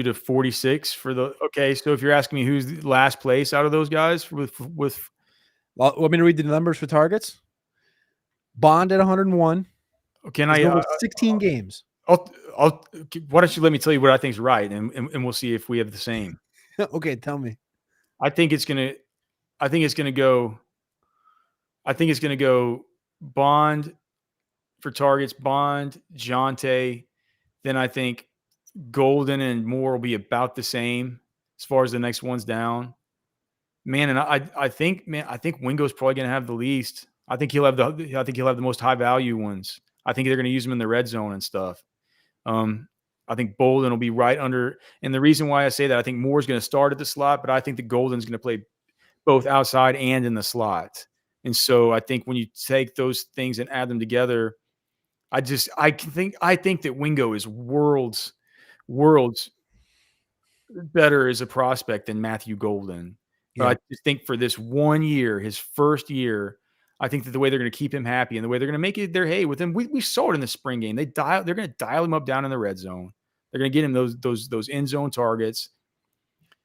to 46 for the okay. So if you're asking me who's the last place out of those guys with well, want me to read the numbers for targets? Bond at 101. Can I 16 games? Why don't you let me tell you what I think is right, and we'll see if we have the same. Okay, tell me. I think it's gonna go Bond for targets, Bond, Jonte. Then I think Golden and Moore will be about the same as far as the next one's down. Man, and I think Wingo's probably gonna have the least. I think he'll have the most high value ones. I think they're gonna use him in the red zone and stuff. I think Bolden will be right under, and the reason why I say that, I think Moore's going to start at the slot, but I think the Golden's going to play both outside and in the slot. And so I think when you take those things and add them together, I think that Wingo is worlds better as a prospect than Matthew Golden. But I just think for this 1 year, his first year, I think that the way they're going to keep him happy and the way they're going to make it their hay with him, we saw it in the spring game. They're going to dial him up down in the red zone. They're going to get him those end zone targets.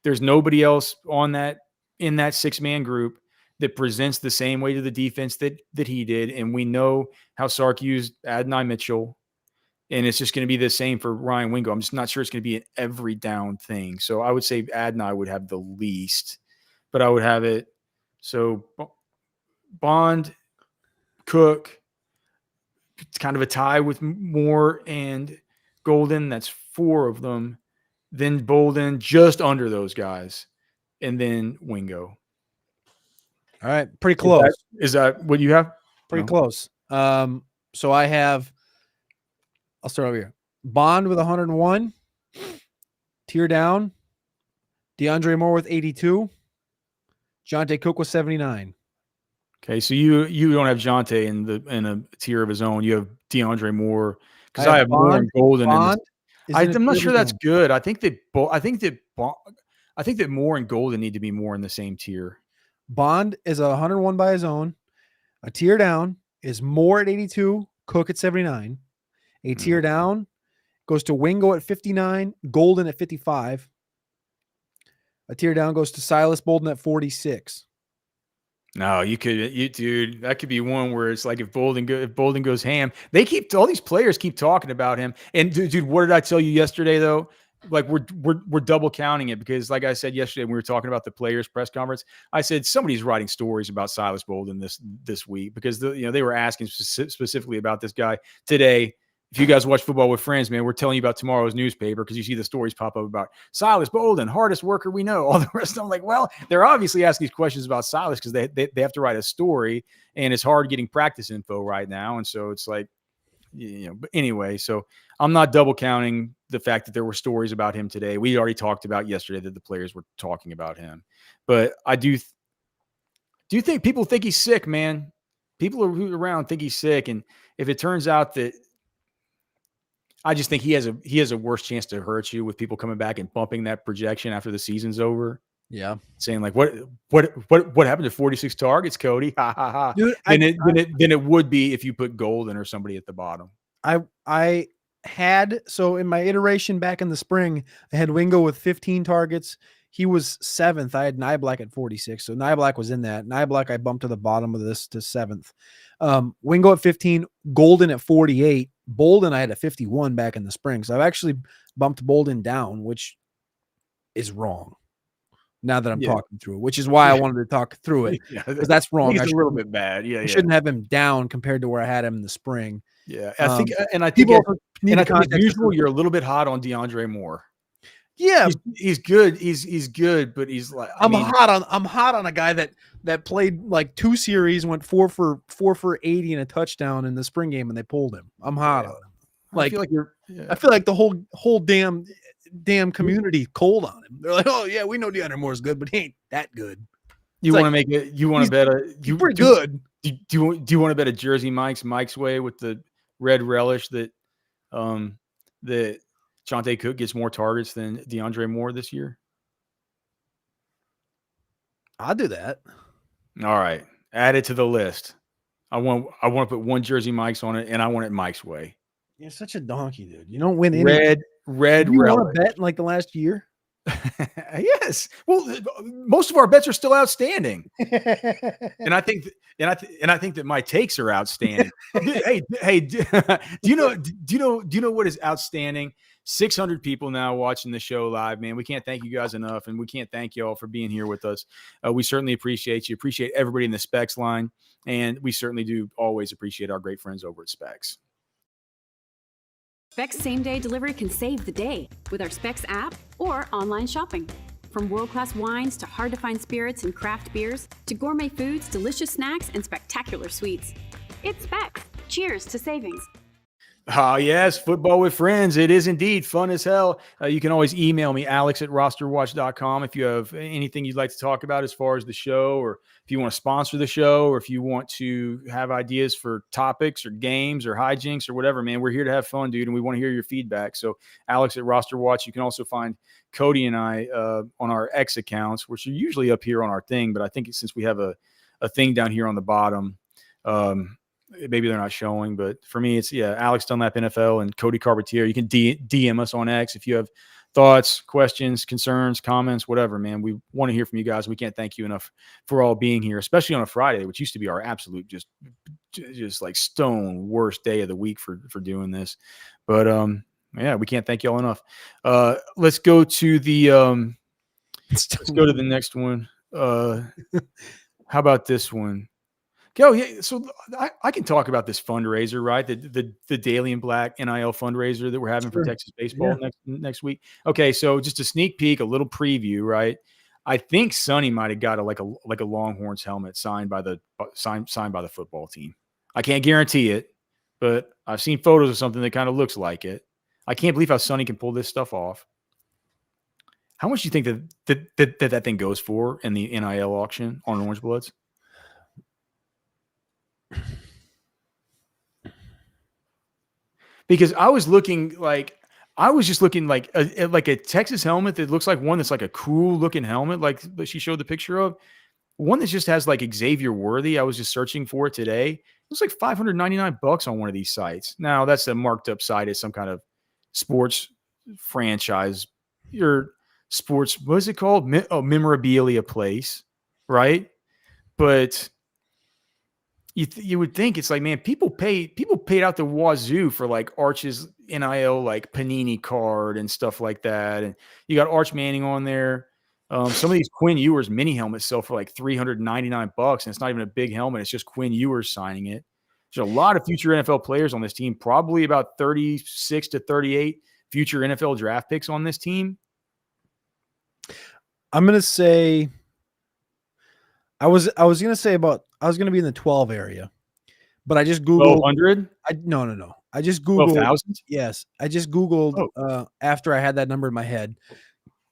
There's nobody else in that 6-man group that presents the same way to the defense that he did. And we know how Sark used Adonai Mitchell, and it's just going to be the same for Ryan Wingo. I'm just not sure it's going to be an every down thing. So I would say Adonai would have the least, but I would have it. So Bond, Cook, it's kind of a tie with Moore and Golden. That's 4 of them. Then Bolden, just under those guys. And then Wingo. All right. Pretty close. Is that what you have? Pretty close. So I have, I'll start over here. Bond with 101. Tier down. DeAndre Moore with 82. Jonte Cook with 79. Okay, so you don't have Jonte in a tier of his own. You have DeAndre Moore, because I have Moore and Golden. I'm not sure that's good. I think that Moore and Golden need to be more in the same tier. Bond is 101 by his own. A tier down is Moore at 82, Cook at 79. A tier down goes to Wingo at 59, Golden at 55. A tier down goes to Silas Bolden at 46. No, dude, that could be one where it's like if Bolden goes ham, all these players keep talking about him. And dude, what did I tell you yesterday though? Like we're double counting it, because like I said yesterday when we were talking about the players press conference, I said somebody's writing stories about Silas Bolden this week, because they were asking specifically about this guy today. If you guys watch Football with Friends, man, we're telling you about tomorrow's newspaper, because you see the stories pop up about Silas Bolden, hardest worker we know, all the rest. I'm like, well, they're obviously asking these questions about Silas because they have to write a story, and it's hard getting practice info right now. And so it's like, but anyway, so I'm not double counting the fact that there were stories about him today. We already talked about yesterday that the players were talking about him, but I do think people think he's sick, man. People around think he's sick. And if it turns out that, I just think he has a worse chance to hurt you with people coming back and bumping that projection after the season's over. Yeah. Saying like, what happened to 46 targets, Cody? Ha ha ha. Dude, then it would be if you put Golden or somebody at the bottom. I had, so in my iteration back in the spring, I had Wingo with 15 targets. He was 7th. I had Nyblack at 46. So Nyblack was in that. Nyblack I bumped to the bottom of this to 7th. Wingo at 15, Golden at 48. Bolden I had a 51 back in the spring. So I've actually bumped Bolden down, which is wrong now that I'm talking through it, which is why I wanted to talk through it, because that's wrong. It's a little bit bad. I shouldn't have him down compared to where I had him in the spring. Yeah. I think as usual, you're a little bit hot on DeAndre Moore. Yeah, he's good. He's good, but he's like I'm hot on a guy that played like 2 series, went 4 for 80 and a touchdown in the spring game, and they pulled him. I'm hot on him. I feel like you're. I feel like the whole damn community cold on him. They're like, oh yeah, we know DeAndre Moore is good, but he ain't that good. You want to make it? You want to bet a? He's pretty good. Do you want to bet a Jersey Mike's way with the red relish that that Jonte Cook gets more targets than DeAndre Moore this year? I'll do that. All right, add it to the list. I want to put one Jersey Mike's on it, and I want it Mike's way. You're such a donkey, dude. You don't win any. Red you relish. Want to bet in like the last year? Yes. Well, most of our bets are still outstanding, and I think that my takes are outstanding. hey, do you know what is outstanding? 600 people now watching the show live, man. We can't thank you guys enough, and we can't thank you all for being here with us. We certainly appreciate you. Appreciate everybody in the Specs line, and we certainly do always appreciate our great friends over at Specs. Specs same-day delivery can save the day with our Specs app or online shopping. From world-class wines to hard-to-find spirits and craft beers to gourmet foods, delicious snacks, and spectacular sweets. It's Specs. Cheers to savings. Oh, yes, football with friends. It is indeed fun as hell. You can always email me, alex@rosterwatch.com, if you have anything you'd like to talk about as far as the show, or if you want to sponsor the show, or if you want to have ideas for topics or games or hijinks or whatever, man. We're here to have fun, dude, and we want to hear your feedback. So alex@rosterwatch. You can also find Cody and I on our X accounts, which are usually up here on our thing, but I think since we have a thing down here on the bottom, maybe they're not showing, but for me, it's Alex Dunlap NFL and Cody Carpentier. You can DM us on X if you have thoughts, questions, concerns, comments, whatever, man. We want to hear from you guys. We can't thank you enough for all being here, especially on a Friday, which used to be our absolute just like stone worst day of the week for doing this. But we can't thank you all enough. Let's go to the next one. How about this one? So I can talk about this fundraiser, right? The Daily and Black NIL fundraiser that we're having for Texas baseball next week. Okay, so just a sneak peek, a little preview, right? I think Sonny might have got a Longhorns helmet signed by the football team. I can't guarantee it, but I've seen photos of something that kind of looks like it. I can't believe how Sonny can pull this stuff off. How much do you think that thing goes for in the NIL auction on Orange Bloods? Because I was just looking like a Texas helmet that looks like one that's like a cool looking helmet, like that she showed the picture of. One that just has like Xavier Worthy. I was just searching for it today. It was like $599 on one of these sites. Now that's a marked up site as some kind of sports franchise or sports. What is it called? Memorabilia place, right? But you would think it's like, man, people paid out the wazoo for like Arch's NIL, like Panini card and stuff like that. And you got Arch Manning on there. Some of these Quinn Ewers mini helmets sell for like $399, and it's not even a big helmet. It's just Quinn Ewers signing it. There's a lot of future NFL players on this team, probably about 36 to 38 future NFL draft picks on this team. I'm going to say, I was going to be in the 12 area, but I just Googled 1,200. No. I just Googled 12,000. Yes. I just Googled after I had that number in my head.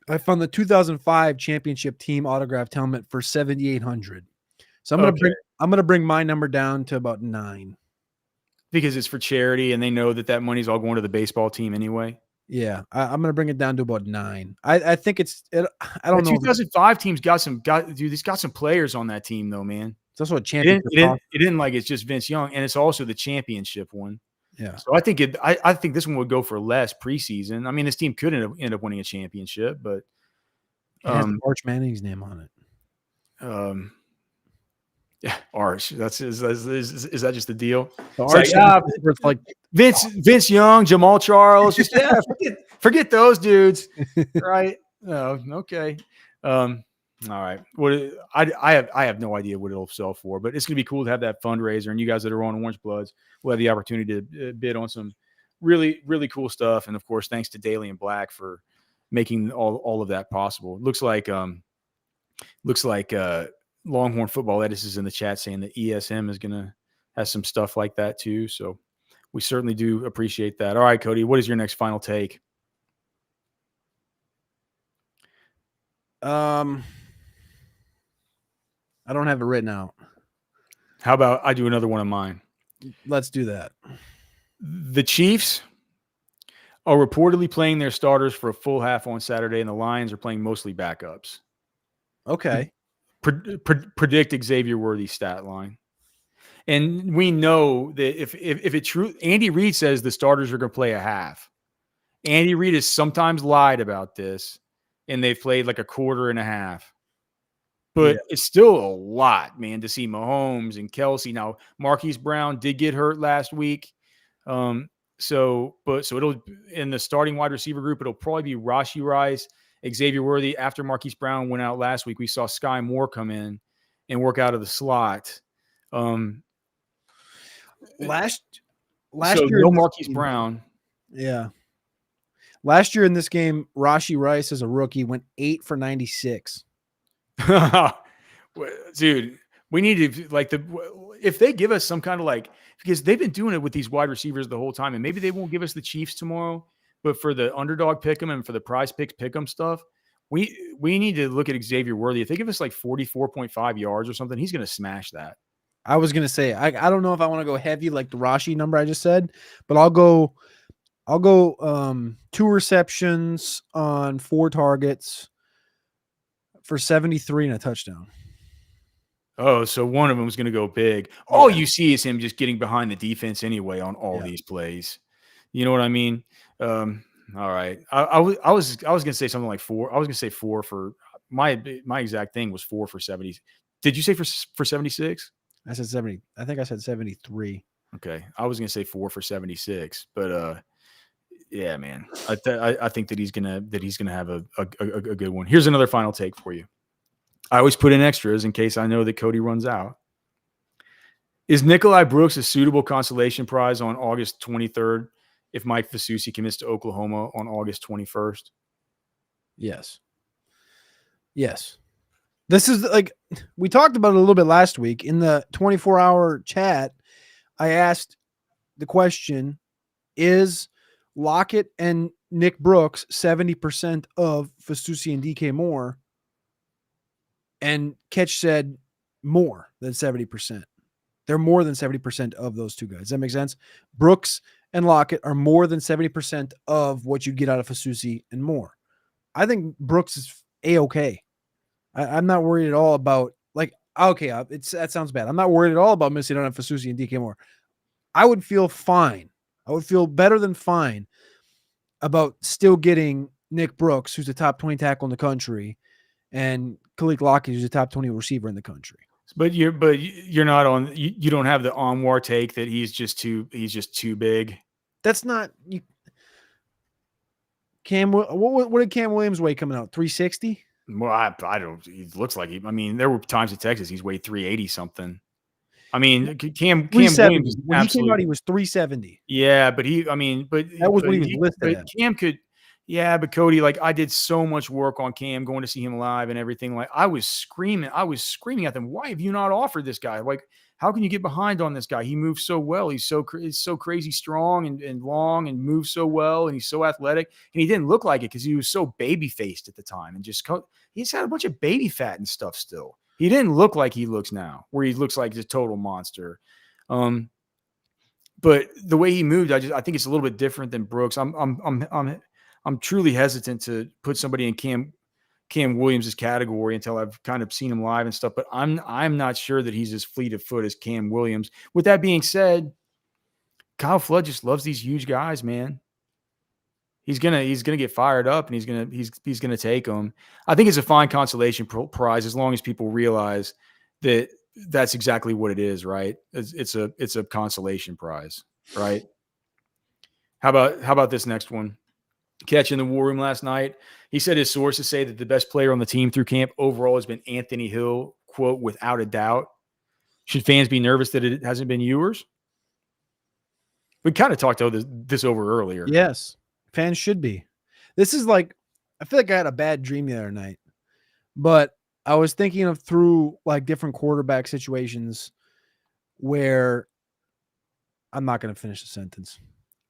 I found the 2005 championship team autographed helmet for $7,800. So I'm going to bring my number down to about 9 because it's for charity and they know that money's all going to the baseball team anyway. Yeah, I'm going to bring it down to about 9. I think I don't know. The 2005 team's got some players on that team though, man. It's also a championship. It didn't like it's just Vince Young, and it's also the championship one. Yeah. So I think this one would go for less preseason. I mean, this team could end up winning a championship, but it has Arch Manning's name on it. Yeah, Arch. Is that just the deal? It's like Vince Young, Jamal Charles. Just forget those dudes, right? Oh, okay. All right. I have no idea what it'll sell for, but it's gonna be cool to have that fundraiser, and you guys that are on Orange Bloods will have the opportunity to bid on some really, really cool stuff. And of course, thanks to Daily and Black for making all of that possible. It looks like Longhorn Football Edis is in the chat saying that ESM is gonna have some stuff like that too. So we certainly do appreciate that. All right, Cody, what is your next final take? I don't have it written out. How about I do another one of mine? Let's do that. The Chiefs are reportedly playing their starters for a full half on Saturday, and the Lions are playing mostly backups. Okay. Predict Xavier Worthy's stat line. And we know that if it's true, Andy Reid says the starters are going to play a half. Andy Reid has sometimes lied about this, and they've played like a quarter and a half. But it's still a lot, man, to see Mahomes and Kelsey. Now, Marquise Brown did get hurt last week. So it'll, in the starting wide receiver group, it'll probably be Rashee Rice, Xavier Worthy. After Marquise Brown went out last week, we saw Sky Moore come in and work out of the slot. Last so year, no Marquise Brown. Yeah. Last year in this game, Rashee Rice as a rookie went 8 for 96. Dude, we need to if they give us some kind of because they've been doing it with these wide receivers the whole time, and maybe they won't give us the Chiefs tomorrow, but for the underdog pick 'em and for the prize picks pick 'em stuff, we need to look at Xavier Worthy. If they give us like 44.5 yards or something, he's going to smash that. I was going to say, I don't know if I want to go heavy like the Rashee number I just said, but I'll go 2 receptions on 4 targets for 73 and a touchdown. Oh, so one of them is going to go big. All you see is him just getting behind the defense anyway on all these plays. You know what I mean? All right. I was going to say something like 4. I was going to say 4 for my exact thing was 4 for 70. Did you say for 76? I said 70. I think I said 73. Okay. I was going to say 4 for 76, but yeah, man. I think that he's gonna have a good one. Here's another final take for you. I always put in extras in case I know that Cody runs out. Is Nikolai Brooks a suitable consolation prize on August 23rd if Mike Fasusi commits to Oklahoma on August 21st? Yes. Yes. This is we talked about it a little bit last week in the 24-hour chat. I asked the question, is Lockett and Nick Brooks 70% of Fasusi and DK Moore? And Ketch said more than 70%. They're more than 70% of those two guys. Does that make sense? Brooks and Lockett are more than 70% of what you get out of Fasusi and Moore. I think Brooks is A-okay. I'm not worried at all about that sounds bad. I'm not worried at all about missing out on Fasusi and DK Moore. I would feel fine. I would feel better than fine about still getting Nick Brooks, who's a top 20 tackle in the country, and Khalil Lockett, who's a top 20 receiver in the country. But you're not on. You don't have the Anwar take that he's just too big. That's not you. Cam, what did Cam Williams weigh coming out? 360. Well, I don't. He looks like he. I mean, there were times at Texas he's weighed 380 something. I mean, Cam Williams. When he came out, he was 370. Yeah, but that was what he was listed at. Cam could. Yeah, but Cody, I did so much work on Cam, going to see him live and everything. I was screaming at them. Why have you not offered this guy? How can you get behind on this guy? He moves so well. He's so crazy strong and long and moves so well, and he's so athletic. And he didn't look like it because he was so baby faced at the time, and he's had a bunch of baby fat and stuff still. He didn't look like he looks now, where he looks like a total monster. But the way he moved, I think it's a little bit different than Brooks. I'm truly hesitant to put somebody in Cam Williams' category until I've kind of seen him live and stuff. But I'm not sure that he's as fleet of foot as Cam Williams. With that being said, Kyle Flood just loves these huge guys, man. He's gonna get fired up, and he's gonna take them. I think it's a fine consolation prize as long as people realize that that's exactly what it is, right? It's a consolation prize, right? How about this next one? Catch in the War Room last night. He said his sources say that the best player on the team through camp overall has been Anthony Hill, quote, without a doubt. Should fans be nervous that it hasn't been Ewers? We kind of talked about this over earlier. Yes, fans should be. This is I feel like I had a bad dream the other night, but I was thinking of through like different quarterback situations where I'm not going to finish the sentence.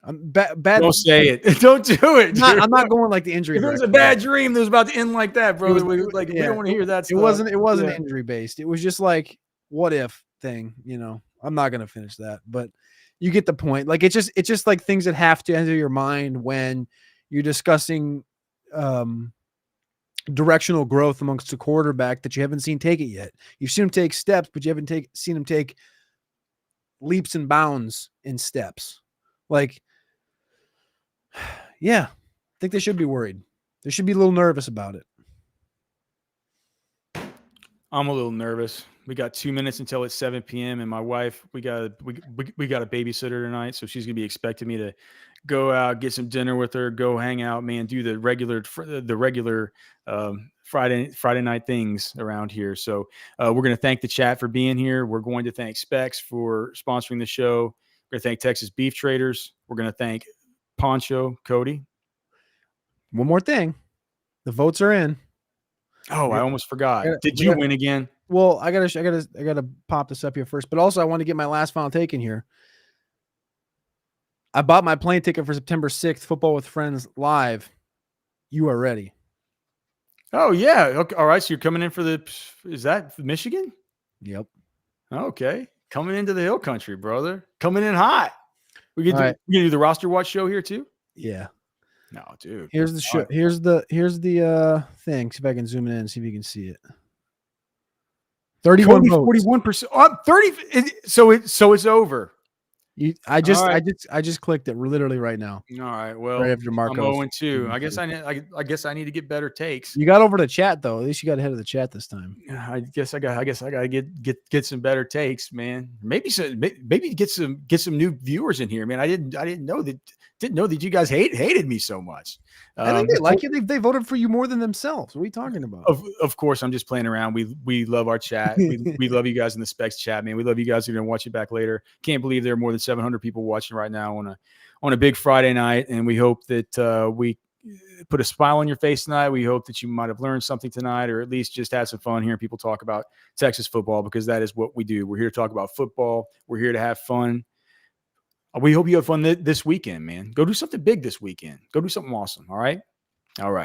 I'm bad. Don't say it. Don't do it. I'm not going like the injury. If it was a direction. bad dream that was about to end like that, brother, we yeah, don't want to hear that It stuff. wasn't Yeah. injury based. It was just like what if thing. I'm not going to finish that, but you get the point. Like it's just like things that have to enter your mind when you're discussing directional growth amongst a quarterback that you haven't seen take it yet. You've seen him take steps, but you haven't seen him take leaps and bounds in steps. Like, yeah, I think they should be worried. They should be a little nervous about it. I'm a little nervous. We got 2 minutes until it's 7 p.m. and my wife, we got a babysitter tonight, so she's gonna be expecting me to go out, get some dinner with her, go hang out, man, do the regular Friday night things around here. So we're gonna thank the chat for being here. We're going to thank Specs for sponsoring the show. We're gonna thank Texas Beef Traders. We're gonna thank Poncho, Cody. One more thing, the votes are in. Oh, I almost forgot. Did you win again? Well, I gotta pop this up here first, but also I want to get my last final take in here. I bought my plane ticket for September 6th, Football with Friends live. You are ready. Oh yeah. Okay. All right. So you're coming in for is that Michigan? Yep. Okay. Coming into the hill country, brother. Coming in hot. We can do the roster watch show here too. Yeah. No, dude. Here's the show. Right. Here's the thing. See if I can zoom in and see if you can see it. 31 votes. 41%. 30. So it's over. I just clicked it literally right now. All right. Well, right after Marco. I'm 0-2. I guess I need to get better takes. You got over the chat though. At least you got ahead of the chat this time. I guess I got to get some better takes, man. Maybe get some new viewers in here, man. I didn't know that you guys hated me so much. I think they like you. They voted for you more than themselves. What are you talking about? Of course, I'm just playing around. We love our chat. We love you guys in the Specs chat, man. We love you guys who are gonna watch it back later. Can't believe there are more than 700 people watching right now on a big Friday night, and we hope that we put a smile on your face tonight. We hope that you might have learned something tonight, or at least just had some fun hearing people talk about Texas football, because that is what we do. We're here to talk about football. We're here to have fun. We hope you have fun this weekend, man. Go do something big this weekend. Go do something awesome. All right.